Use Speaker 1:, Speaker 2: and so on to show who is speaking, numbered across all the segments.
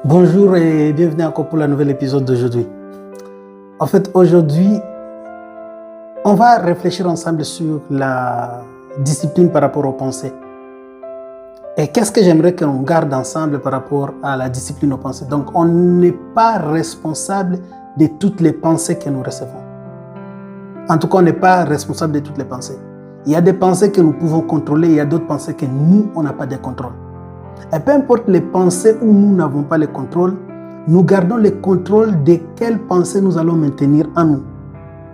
Speaker 1: Bonjour et bienvenue encore pour le nouvel épisode d'aujourd'hui. En fait, aujourd'hui, on va réfléchir ensemble sur la discipline par rapport aux pensées. Et qu'est-ce que j'aimerais qu'on garde ensemble par rapport à la discipline aux pensées? Donc, on n'est pas responsable de toutes les pensées que nous recevons. En tout cas, on n'est pas responsable de toutes les pensées. Il y a des pensées que nous pouvons contrôler, il y a d'autres pensées que nous, on n'a pas de contrôle. Et peu importe les pensées où nous n'avons pas le contrôle, nous gardons le contrôle de quelles pensées nous allons maintenir en nous.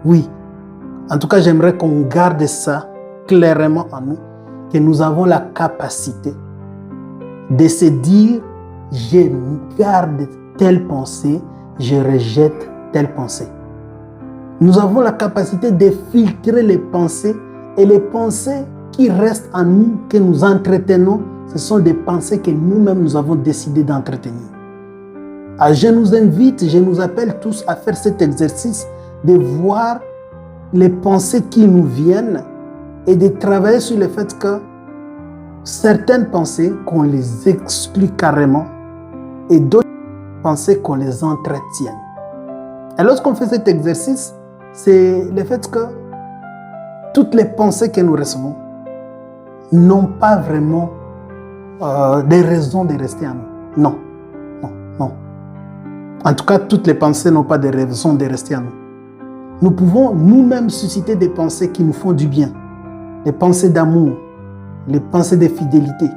Speaker 1: Oui, en tout cas, j'aimerais qu'on garde ça clairement en nous, que nous avons la capacité de se dire, je garde telle pensée, je rejette telle pensée. Nous avons la capacité de filtrer les pensées et les pensées qui restent en nous, que nous entretenons, ce sont des pensées que nous-mêmes nous avons décidé d'entretenir. Je nous invite, je nous appelle tous à faire cet exercice de voir les pensées qui nous viennent et de travailler sur le fait que certaines pensées, qu'on les exclut carrément et d'autres pensées qu'on les entretienne. Et lorsqu'on fait cet exercice, c'est le fait que toutes les pensées que nous recevons n'ont pas vraiment des raisons de rester en nous. Non, non, non. En tout cas, toutes les pensées n'ont pas de raisons de rester en nous. Nous pouvons nous-mêmes susciter des pensées qui nous font du bien. Les pensées d'amour, les pensées de fidélité,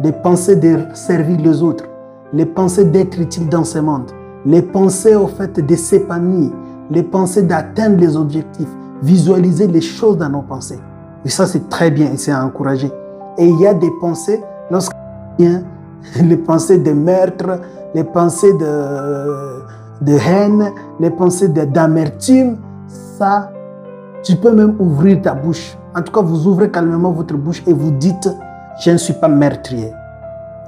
Speaker 1: les pensées de servir les autres, les pensées d'être utile dans ce monde, les pensées au fait de s'épanouir, les pensées d'atteindre les objectifs, visualiser les choses dans nos pensées. Et ça, c'est très bien et c'est à encourager. Et il y a des pensées, lorsqu'il vient les pensées de meurtre, les pensées de haine, les pensées d'amertume, ça, tu peux même ouvrir ta bouche. En tout cas, vous ouvrez calmement votre bouche et vous dites, je ne suis pas meurtrier,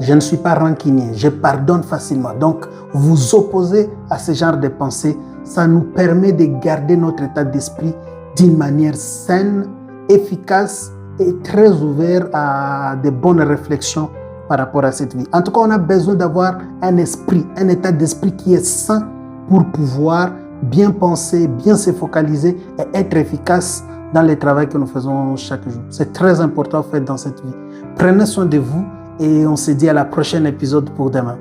Speaker 1: je ne suis pas rancunier, je pardonne facilement. Donc, vous opposez à ce genre de pensées, ça nous permet de garder notre état d'esprit d'une manière saine, efficace et très ouvert à de bonnes réflexions par rapport à cette vie. En tout cas, on a besoin d'avoir un esprit, un état d'esprit qui est sain pour pouvoir bien penser, bien se focaliser et être efficace dans le travail que nous faisons chaque jour. C'est très important en fait dans cette vie. Prenez soin de vous et on se dit à la prochaine épisode pour demain.